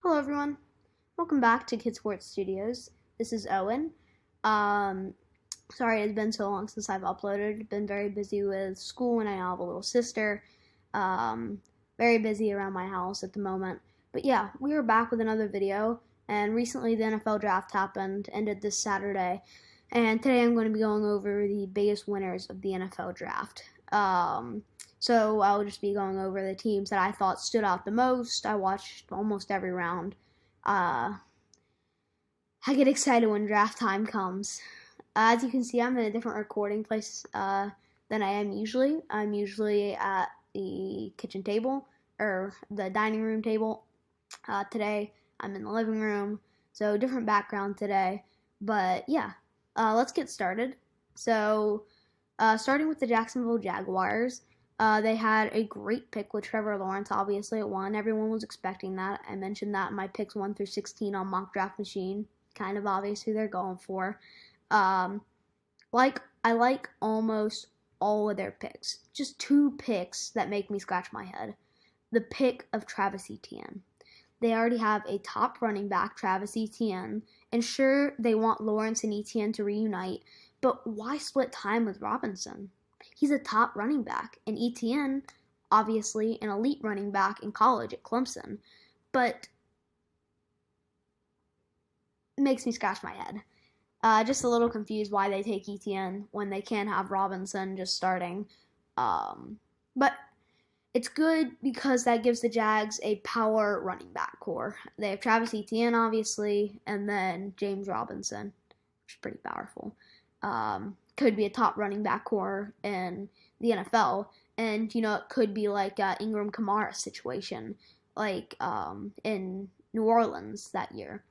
Hello everyone, welcome back to Kid Sports Studios. This is Owen. Sorry it's been so long since I've uploaded. Been very busy with school and I have a little sister. Very busy around my house at the moment. But yeah, we are back with another video, and recently the NFL draft happened, ended this Saturday, and today I'm going to be going over the biggest winners of the NFL draft. So I'll just be going over the teams that I thought stood out the most. I watched almost every round. I get excited when draft time comes. As you can see, I'm in a different recording place than I am usually. I'm usually at the kitchen table, or the dining room table. Today, I'm in the living room, so different background today. But yeah, let's get started. So, starting with the Jacksonville Jaguars, they had a great pick with Trevor Lawrence, obviously at 1. Everyone was expecting that. I mentioned that in my picks 1 through 16 on Mock Draft Machine. Kind of obvious who they're going for. I like almost all of their picks. Just 2 picks that make me scratch my head. The pick of Travis Etienne. They already have a top running back, Travis Etienne, and sure, they want Lawrence and Etienne to reunite, but why split time with Robinson? He's a top running back, and Etienne, obviously an elite running back in college at Clemson, but it makes me scratch my head. Just a little confused why they take Etienne when they can have Robinson just starting. But it's good because that gives the Jags a power running back core. They have Travis Etienne, obviously, and then James Robinson, which is pretty powerful. Could be a top running back core in the NFL. And, it could be like Ingram Kamara situation, like in New Orleans that year.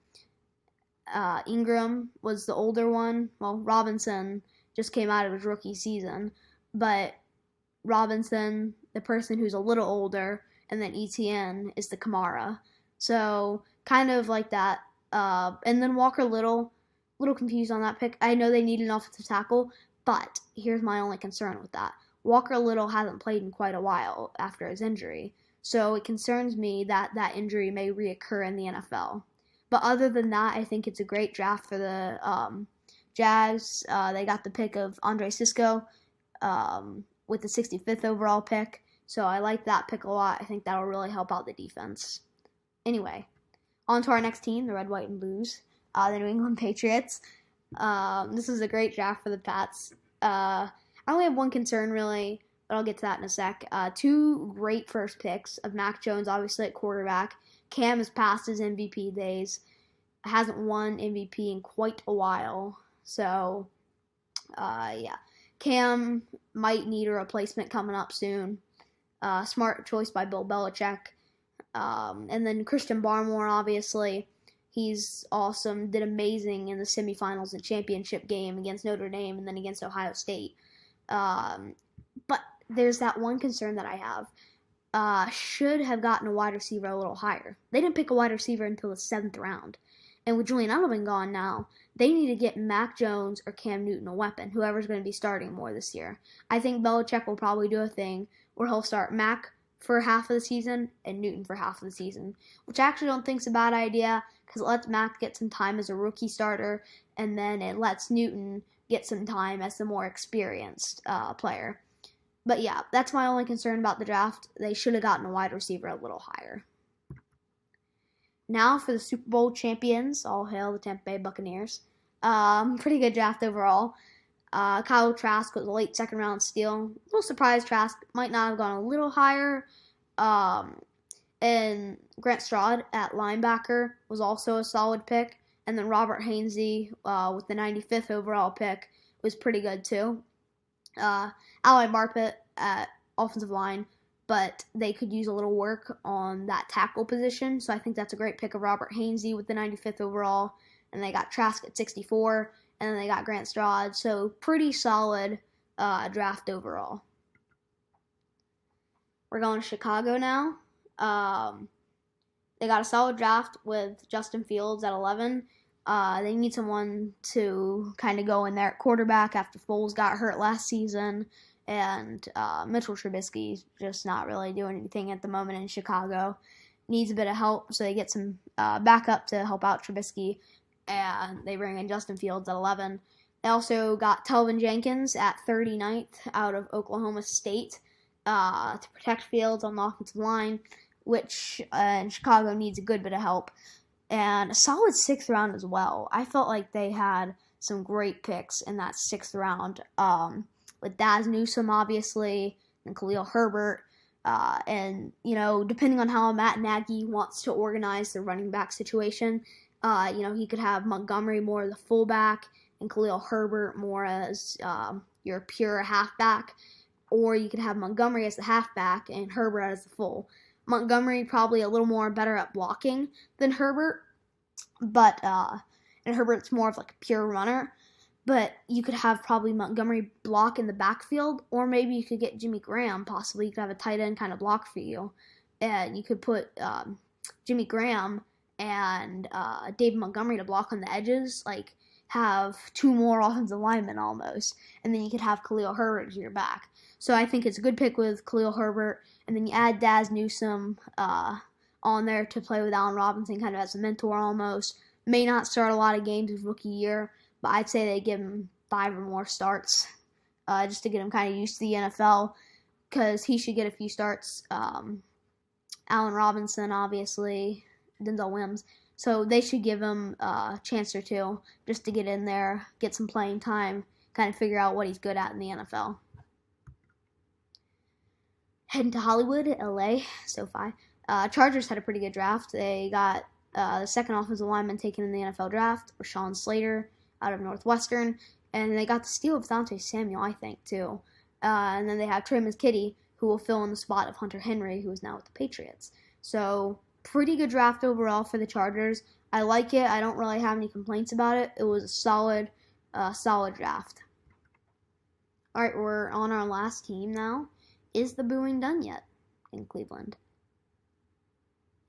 Ingram was the older one. Well, Robinson just came out of his rookie season. But Robinson, the person who's a little older, and then Etienne is the Kamara. So, kind of like that. And then Walker Little, a little confused on that pick. I know they need an offensive tackle, but here's my only concern with that. Walker Little hasn't played in quite a while after his injury. So, it concerns me that that injury may reoccur in the NFL. But other than that, I think it's a great draft for the Jags. They got the pick of Andre Cisco with the 65th overall pick. So I like that pick a lot. I think that'll really help out the defense. Anyway, on to our next team, the Red, White, and Blues, the New England Patriots. This is a great draft for the Pats. I only have one concern, really, but I'll get to that in a sec. 2 great first picks of Mac Jones, obviously at quarterback. Cam has passed his MVP days. Hasn't won MVP in quite a while. So, yeah. Cam might need a replacement coming up soon. Smart choice by Bill Belichick. And then Christian Barmore, obviously. He's awesome. Did amazing in the semifinals and championship game against Notre Dame and then against Ohio State. But there's that one concern that I have. Should have gotten a wide receiver a little higher. They didn't pick a wide receiver until the 7th round. And with Julian Edelman gone now, they need to get Mac Jones or Cam Newton a weapon, whoever's going to be starting more this year. I think Belichick will probably do a thing where he'll start Mac for half of the season and Newton for half of the season, which I actually don't think is a bad idea because it lets Mac get some time as a rookie starter, and then it lets Newton get some time as the more experienced player. But yeah, that's my only concern about the draft. They should have gotten a wide receiver a little higher. Now for the Super Bowl champions, all hail the Tampa Bay Buccaneers. Pretty good draft overall. Kyle Trask was a late 2nd round steal. A little surprised Trask might not have gone a little higher. And Grant Stroud at linebacker was also a solid pick. And then Robert Hainsey with the 95th overall pick was pretty good too. Ally Marpet at offensive line, but they could use a little work on that tackle position, so I think that's a great pick of Robert Hainsey with the 95th overall, and they got Trask at 64, and then they got Grant Stroud, so pretty solid draft overall. We're going to Chicago now. They got a solid draft with Justin Fields at 11. They need someone to kind of go in there at quarterback after Foles got hurt last season. And Mitchell Trubisky's just not really doing anything at the moment in Chicago. needs a bit of help, so they get some backup to help out Trubisky, and they bring in Justin Fields at 11. They also got Telvin Jenkins at 39th out of Oklahoma State to protect Fields on the offensive line, which in Chicago needs a good bit of help. And a solid 6th round as well. I felt like they had some great picks in that 6th round, with Daz Newsome, obviously, and Khalil Herbert. And, depending on how Matt Nagy wants to organize the running back situation, he could have Montgomery more as the fullback and Khalil Herbert more as your pure halfback. Or you could have Montgomery as the halfback and Herbert as the full. Montgomery probably a little more better at blocking than Herbert, but and Herbert's more of like a pure runner. But you could have probably Montgomery block in the backfield, or maybe you could get Jimmy Graham. Possibly you could have a tight end kind of block for you, and you could put Jimmy Graham and David Montgomery to block on the edges, like have 2 more offensive linemen almost, and then you could have Khalil Herbert to your back. So I think it's a good pick with Khalil Herbert, and then you add Daz Newsome on there to play with Allen Robinson, kind of as a mentor almost. May not start a lot of games his rookie year, but I'd say they give him 5 or more starts just to get him kind of used to the NFL, because he should get a few starts. Allen Robinson, obviously, Denzel Williams. So they should give him a chance or 2 just to get in there, get some playing time, kind of figure out what he's good at in the NFL. Heading to Hollywood, LA, SoFi. Chargers had a pretty good draft. They got the second offensive lineman taken in the NFL draft, Rashawn Slater, out of Northwestern. And they got the steal of Dante Samuel, I think, too. And then they have Trey McKitty, who will fill in the spot of Hunter Henry, who is now with the Patriots. So, pretty good draft overall for the Chargers. I like it. I don't really have any complaints about it. It was a solid draft. All right, we're on our last team now. Is the booing done yet in Cleveland?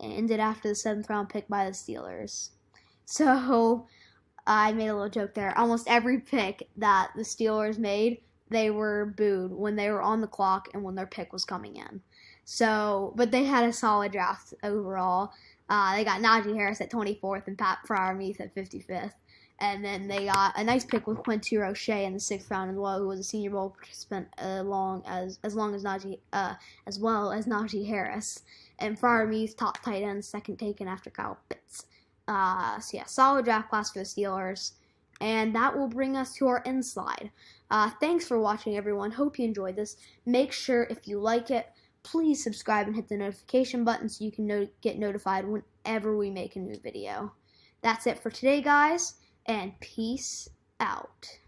It ended after the 7th round pick by the Steelers. So I made a little joke there. Almost every pick that the Steelers made, they were booed when they were on the clock and when their pick was coming in. So, but they had a solid draft overall. They got Najee Harris at 24th and Pat Freiermuth at 55th. And then they got a nice pick with Quincy Roche in the 6th round as well, who was a Senior Bowl participant as well as Najee Harris. And Freiermuth, top tight end, second taken after Kyle Pitts. Solid draft class for the Steelers. And that will bring us to our end slide. Thanks for watching, everyone. Hope you enjoyed this. Make sure, if you like it, please subscribe and hit the notification button so you can get notified whenever we make a new video. That's it for today, guys. And peace out.